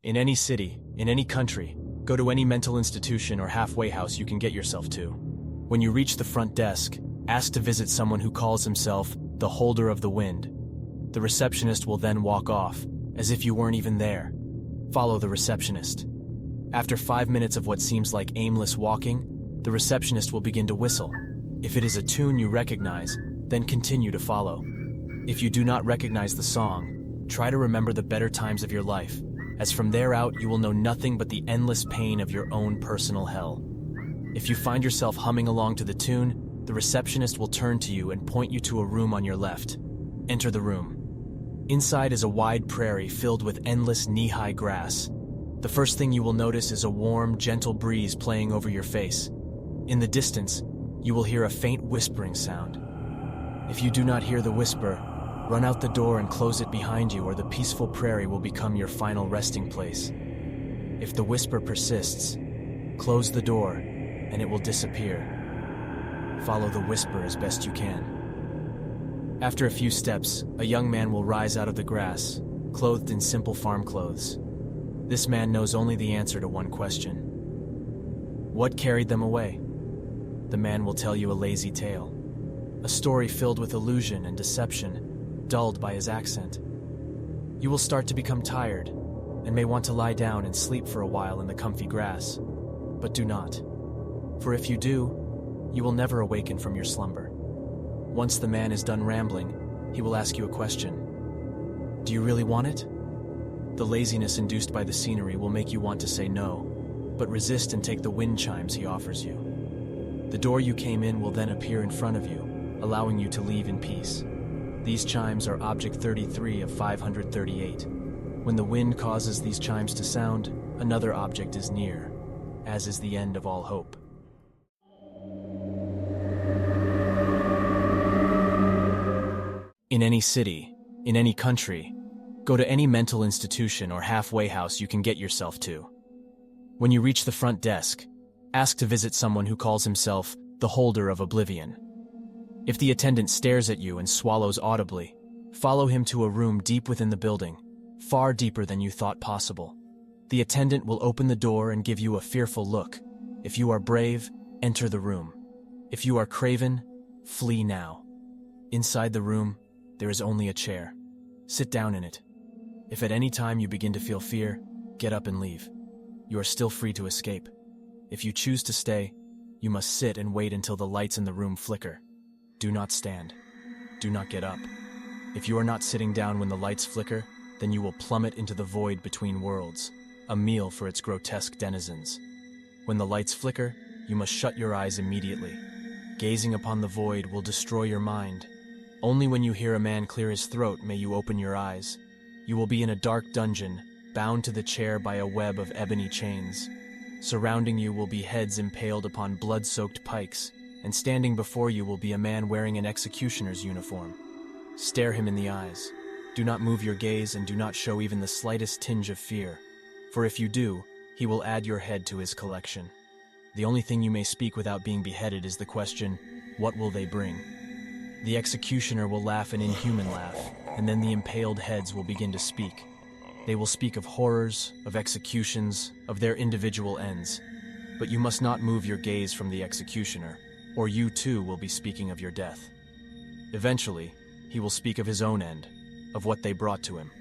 In any city, in any country, go to any mental institution or halfway house you can get yourself to. When you reach the front desk, ask to visit someone who calls himself the holder of the wind. The receptionist will then walk off, as if you weren't even there. Follow the receptionist. After 5 minutes of what seems like aimless walking, the receptionist will begin to whistle. If it is a tune you recognize, then continue to follow. If you do not recognize the song, try to remember the better times of your life, as from there out you will know nothing but the endless pain of your own personal hell. If you find yourself humming along to the tune, the receptionist will turn to you and point you to a room on your left. Enter the room. Inside is a wide prairie filled with endless knee-high grass. The first thing you will notice is a warm, gentle breeze playing over your face. In the distance, you will hear a faint whispering sound. If you do not hear the whisper, run out the door and close it behind you, or the peaceful prairie will become your final resting place. If the whisper persists, close the door and it will disappear. Follow the whisper as best you can. After a few steps, a young man will rise out of the grass, clothed in simple farm clothes. This man knows only the answer to one question. What carried them away? The man will tell you a lazy tale, a story filled with illusion and deception, dulled by his accent. You will start to become tired and may want to lie down and sleep for a while in the comfy grass. But do not, for if you do, you will never awaken from your slumber. Once the man is done rambling, he will ask you a question. Do you really want it? The laziness induced by the scenery will make you want to say no, but resist and take the wind chimes he offers you. The door you came in will then appear in front of you, allowing you to leave in peace. These chimes are object 33 of 538. When the wind causes these chimes to sound, another object is near, as is the end of all hope. In any city, in any country, go to any mental institution or halfway house you can get yourself to. When you reach the front desk, ask to visit someone who calls himself the holder of Oblivion. If the attendant stares at you and swallows audibly, follow him to a room deep within the building, far deeper than you thought possible. The attendant will open the door and give you a fearful look. If you are brave, enter the room. If you are craven, flee now. Inside the room, there is only a chair. Sit down in it. If at any time you begin to feel fear, get up and leave. You are still free to escape. If you choose to stay, you must sit and wait until the lights in the room flicker. Do not stand. Do not get up. If you are not sitting down when the lights flicker, then you will plummet into the void between worlds, a meal for its grotesque denizens. When the lights flicker, you must shut your eyes immediately. Gazing upon the void will destroy your mind. Only when you hear a man clear his throat may you open your eyes. You will be in a dark dungeon, bound to the chair by a web of ebony chains. Surrounding you will be heads impaled upon blood-soaked pikes, and standing before you will be a man wearing an executioner's uniform. Stare him in the eyes. Do not move your gaze and do not show even the slightest tinge of fear, for if you do, he will add your head to his collection. The only thing you may speak without being beheaded is the question, what will they bring? The executioner will laugh an inhuman laugh, and then the impaled heads will begin to speak. They will speak of horrors, of executions, of their individual ends. But you must not move your gaze from the executioner, or you too will be speaking of your death. Eventually, he will speak of his own end, of what they brought to him.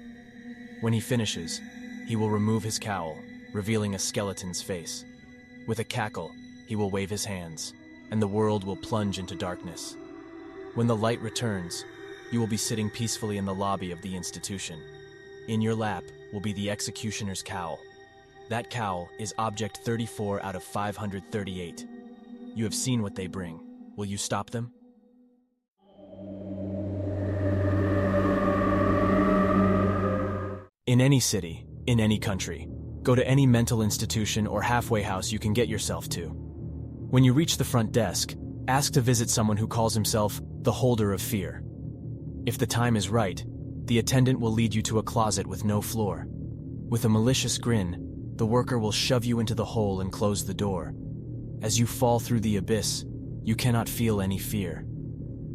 When he finishes, he will remove his cowl, revealing a skeleton's face. With a cackle, he will wave his hands, and the world will plunge into darkness. When the light returns, you will be sitting peacefully in the lobby of the institution. In your lap will be the executioner's cowl. That cowl is object 34 out of 538. You have seen what they bring. Will you stop them? In any city, in any country, go to any mental institution or halfway house you can get yourself to. When you reach the front desk, ask to visit someone who calls himself the holder of fear. If the time is right, the attendant will lead you to a closet with no floor. With a malicious grin, the worker will shove you into the hole and close the door. As you fall through the abyss, you cannot feel any fear.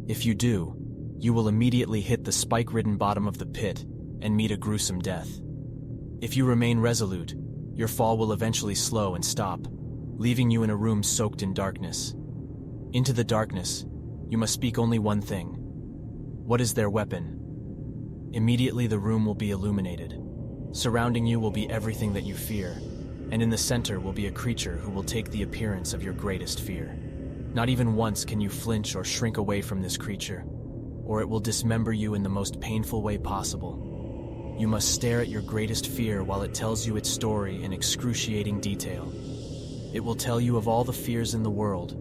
If you do, you will immediately hit the spike-ridden bottom of the pit and meet a gruesome death. If you remain resolute, your fall will eventually slow and stop, leaving you in a room soaked in darkness. Into the darkness, you must speak only one thing. What is their weapon? Immediately the room will be illuminated. Surrounding you will be everything that you fear, and in the center will be a creature who will take the appearance of your greatest fear. Not even once can you flinch or shrink away from this creature, or it will dismember you in the most painful way possible. You must stare at your greatest fear while it tells you its story in excruciating detail. It will tell you of all the fears in the world,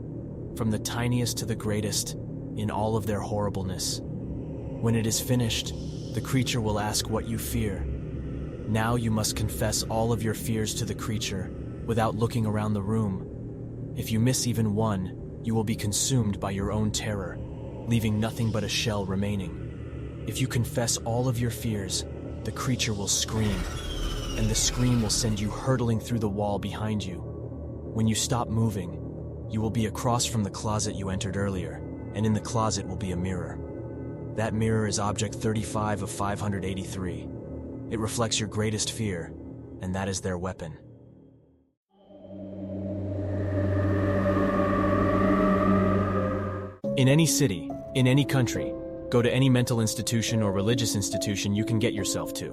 from the tiniest to the greatest, in all of their horribleness. When it is finished, the creature will ask what you fear. Now you must confess all of your fears to the creature without looking around the room. If you miss even one, you will be consumed by your own terror, leaving nothing but a shell remaining. If you confess all of your fears, the creature will scream, and the scream will send you hurtling through the wall behind you. When you stop moving, you will be across from the closet you entered earlier, and in the closet will be a mirror. That mirror is object 35 of 583. It reflects your greatest fear, and that is their weapon. In any city, in any country, go to any mental institution or religious institution you can get yourself to.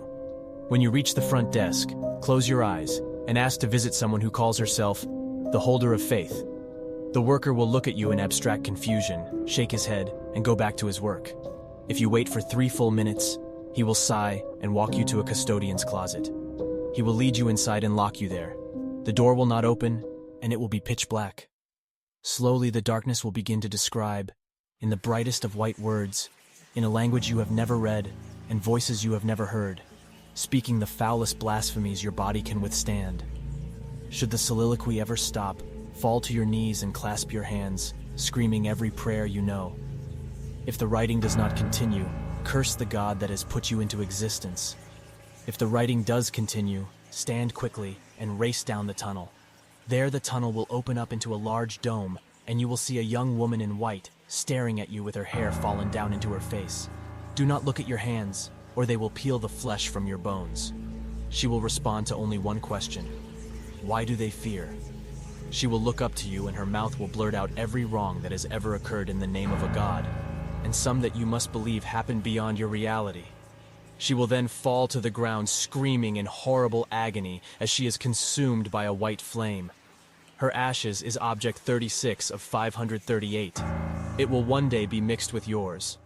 When you reach the front desk, close your eyes and ask to visit someone who calls herself the holder of faith. The worker will look at you in abstract confusion, shake his head, and go back to his work. If you wait for 3 full minutes, he will sigh and walk you to a custodian's closet. He will lead you inside and lock you there. The door will not open, and it will be pitch black. Slowly the darkness will begin to describe, in the brightest of white words, in a language you have never read and voices you have never heard, speaking the foulest blasphemies your body can withstand. Should the soliloquy ever stop, fall to your knees and clasp your hands, screaming every prayer you know. If the writing does not continue, curse the God that has put you into existence. If the writing does continue, stand quickly and race down the tunnel. There the tunnel will open up into a large dome, and you will see a young woman in white staring at you with her hair fallen down into her face. Do not look at your hands, or they will peel the flesh from your bones. She will respond to only one question. Why do they fear? She will look up to you and her mouth will blurt out every wrong that has ever occurred in the name of a god, and some that you must believe happened beyond your reality. She will then fall to the ground screaming in horrible agony as she is consumed by a white flame. Her ashes is object 36 of 538. It will one day be mixed with yours.